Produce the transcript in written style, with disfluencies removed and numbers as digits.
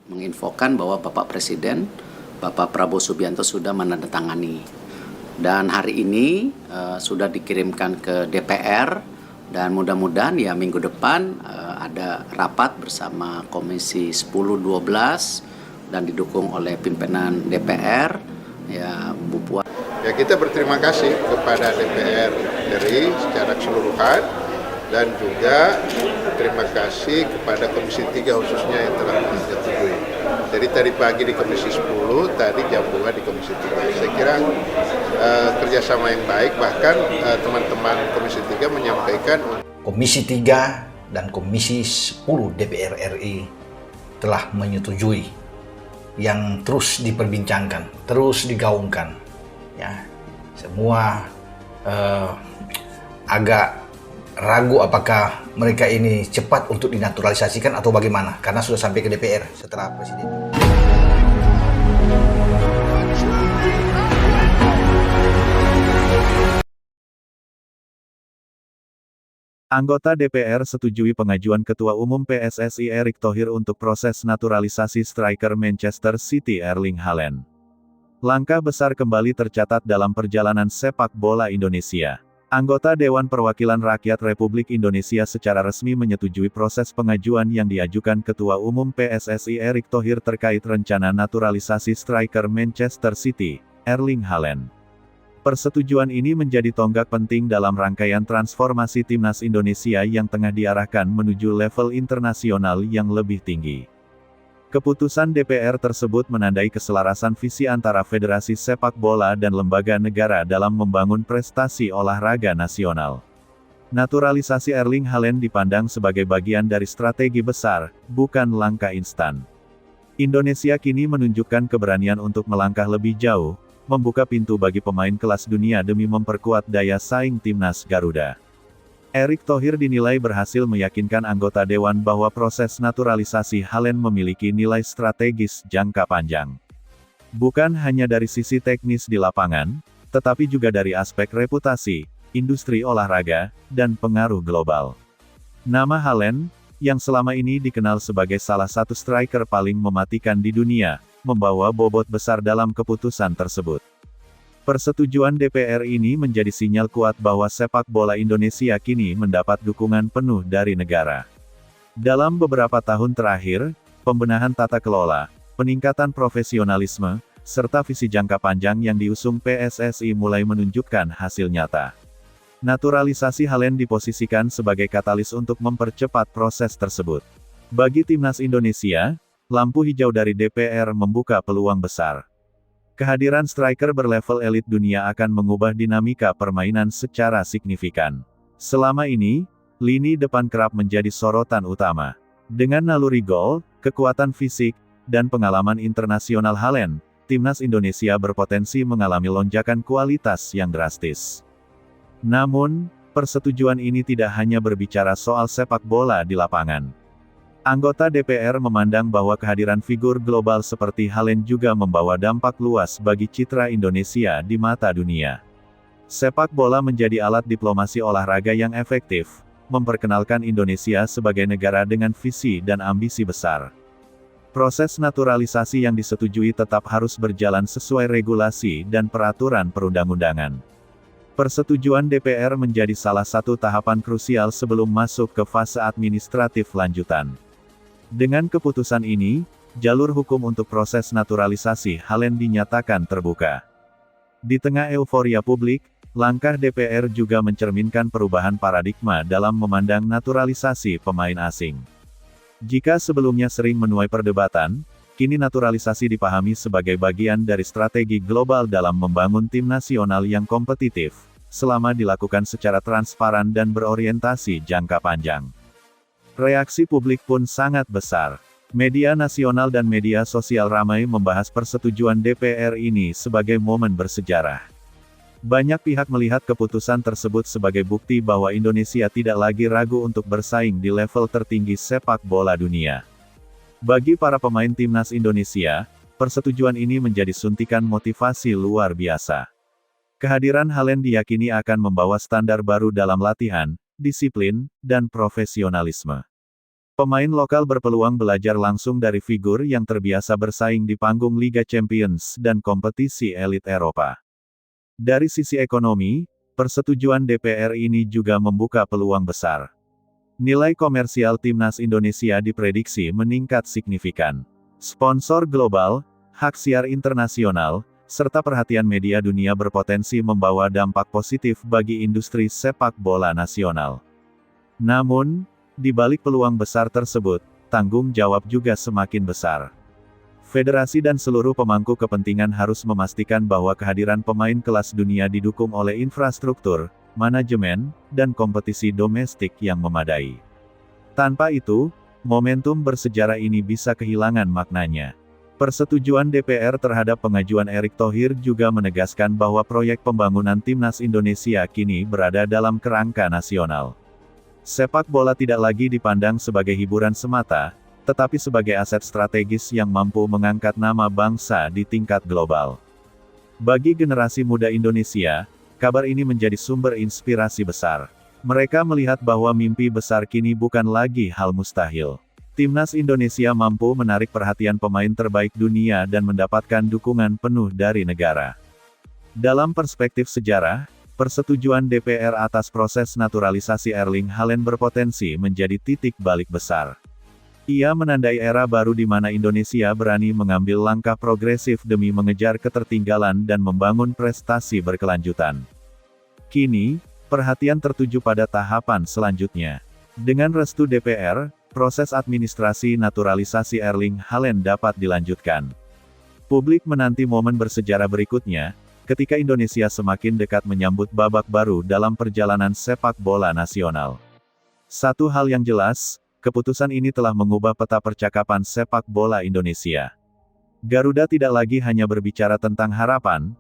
menginfokan bahwa Bapak Presiden, Bapak Prabowo Subianto sudah menandatangani. Dan hari ini sudah dikirimkan ke DPR dan mudah-mudahan ya minggu depan ada rapat bersama Komisi 10-12 dan didukung oleh pimpinan DPR, ya Bu Puan. Ya, kita berterima kasih kepada DPR RI secara keseluruhan dan juga terima kasih kepada Komisi 3 khususnya yang telah menyetujui. Jadi tadi pagi di Komisi 10, tadi jam 2 di Komisi 3. Saya kira kerjasama yang baik, bahkan teman-teman Komisi 3 menyampaikan. Komisi 3 dan Komisi 10 DPR RI telah menyetujui yang terus diperbincangkan, terus digaungkan. Ya, semua agak ragu apakah mereka ini cepat untuk dinaturalisasikan atau bagaimana, karena sudah sampai ke DPR setelah Presiden. Anggota DPR setujui pengajuan Ketua Umum PSSI Erick Thohir untuk proses naturalisasi striker Manchester City Erling Haaland. Langkah besar kembali tercatat dalam perjalanan sepak bola Indonesia. Anggota Dewan Perwakilan Rakyat Republik Indonesia secara resmi menyetujui proses pengajuan yang diajukan Ketua Umum PSSI Erick Thohir terkait rencana naturalisasi striker Manchester City, Erling Haaland. Persetujuan ini menjadi tonggak penting dalam rangkaian transformasi timnas Indonesia yang tengah diarahkan menuju level internasional yang lebih tinggi. Keputusan DPR tersebut menandai keselarasan visi antara Federasi Sepak Bola dan lembaga negara dalam membangun prestasi olahraga nasional. Naturalisasi Erling Haaland dipandang sebagai bagian dari strategi besar, bukan langkah instan. Indonesia kini menunjukkan keberanian untuk melangkah lebih jauh, membuka pintu bagi pemain kelas dunia demi memperkuat daya saing timnas Garuda. Erick Thohir dinilai berhasil meyakinkan anggota dewan bahwa proses naturalisasi Haaland memiliki nilai strategis jangka panjang. Bukan hanya dari sisi teknis di lapangan, tetapi juga dari aspek reputasi, industri olahraga, dan pengaruh global. Nama Haaland, yang selama ini dikenal sebagai salah satu striker paling mematikan di dunia, membawa bobot besar dalam keputusan tersebut. Persetujuan DPR ini menjadi sinyal kuat bahwa sepak bola Indonesia kini mendapat dukungan penuh dari negara. Dalam beberapa tahun terakhir, pembenahan tata kelola, peningkatan profesionalisme, serta visi jangka panjang yang diusung PSSI mulai menunjukkan hasil nyata. Naturalisasi Haaland diposisikan sebagai katalis untuk mempercepat proses tersebut. Bagi timnas Indonesia, lampu hijau dari DPR membuka peluang besar. Kehadiran striker berlevel elit dunia akan mengubah dinamika permainan secara signifikan. Selama ini, lini depan kerap menjadi sorotan utama. Dengan naluri gol, kekuatan fisik, dan pengalaman internasional Haaland, timnas Indonesia berpotensi mengalami lonjakan kualitas yang drastis. Namun, persetujuan ini tidak hanya berbicara soal sepak bola di lapangan. Anggota DPR memandang bahwa kehadiran figur global seperti Haaland juga membawa dampak luas bagi citra Indonesia di mata dunia. Sepak bola menjadi alat diplomasi olahraga yang efektif, memperkenalkan Indonesia sebagai negara dengan visi dan ambisi besar. Proses naturalisasi yang disetujui tetap harus berjalan sesuai regulasi dan peraturan perundang-undangan. Persetujuan DPR menjadi salah satu tahapan krusial sebelum masuk ke fase administratif lanjutan. Dengan keputusan ini, jalur hukum untuk proses naturalisasi Haaland dinyatakan terbuka. Di tengah euforia publik, langkah DPR juga mencerminkan perubahan paradigma dalam memandang naturalisasi pemain asing. Jika sebelumnya sering menuai perdebatan, kini naturalisasi dipahami sebagai bagian dari strategi global dalam membangun tim nasional yang kompetitif, selama dilakukan secara transparan dan berorientasi jangka panjang. Reaksi publik pun sangat besar. Media nasional dan media sosial ramai membahas persetujuan DPR ini sebagai momen bersejarah. Banyak pihak melihat keputusan tersebut sebagai bukti bahwa Indonesia tidak lagi ragu untuk bersaing di level tertinggi sepak bola dunia. Bagi para pemain timnas Indonesia, persetujuan ini menjadi suntikan motivasi luar biasa. Kehadiran Haaland diyakini akan membawa standar baru dalam latihan, disiplin, dan profesionalisme. Pemain lokal berpeluang belajar langsung dari figur yang terbiasa bersaing di panggung Liga Champions dan kompetisi elit Eropa. Dari sisi ekonomi, persetujuan DPR ini juga membuka peluang besar. Nilai komersial timnas Indonesia diprediksi meningkat signifikan. Sponsor global, hak siar internasional, serta perhatian media dunia berpotensi membawa dampak positif bagi industri sepak bola nasional. Namun, di balik peluang besar tersebut, tanggung jawab juga semakin besar. Federasi dan seluruh pemangku kepentingan harus memastikan bahwa kehadiran pemain kelas dunia didukung oleh infrastruktur, manajemen, dan kompetisi domestik yang memadai. Tanpa itu, momentum bersejarah ini bisa kehilangan maknanya. Persetujuan DPR terhadap pengajuan Erick Thohir juga menegaskan bahwa proyek pembangunan timnas Indonesia kini berada dalam kerangka nasional. Sepak bola tidak lagi dipandang sebagai hiburan semata, tetapi sebagai aset strategis yang mampu mengangkat nama bangsa di tingkat global. Bagi generasi muda Indonesia, kabar ini menjadi sumber inspirasi besar. Mereka melihat bahwa mimpi besar kini bukan lagi hal mustahil. Timnas Indonesia mampu menarik perhatian pemain terbaik dunia dan mendapatkan dukungan penuh dari negara. Dalam perspektif sejarah, persetujuan DPR atas proses naturalisasi Erling Haaland berpotensi menjadi titik balik besar. Ia menandai era baru di mana Indonesia berani mengambil langkah progresif demi mengejar ketertinggalan dan membangun prestasi berkelanjutan. Kini, perhatian tertuju pada tahapan selanjutnya. Dengan restu DPR, proses administrasi naturalisasi Erling Haaland dapat dilanjutkan. Publik menanti momen bersejarah berikutnya, ketika Indonesia semakin dekat menyambut babak baru dalam perjalanan sepak bola nasional. Satu hal yang jelas, keputusan ini telah mengubah peta percakapan sepak bola Indonesia. Garuda tidak lagi hanya berbicara tentang harapan,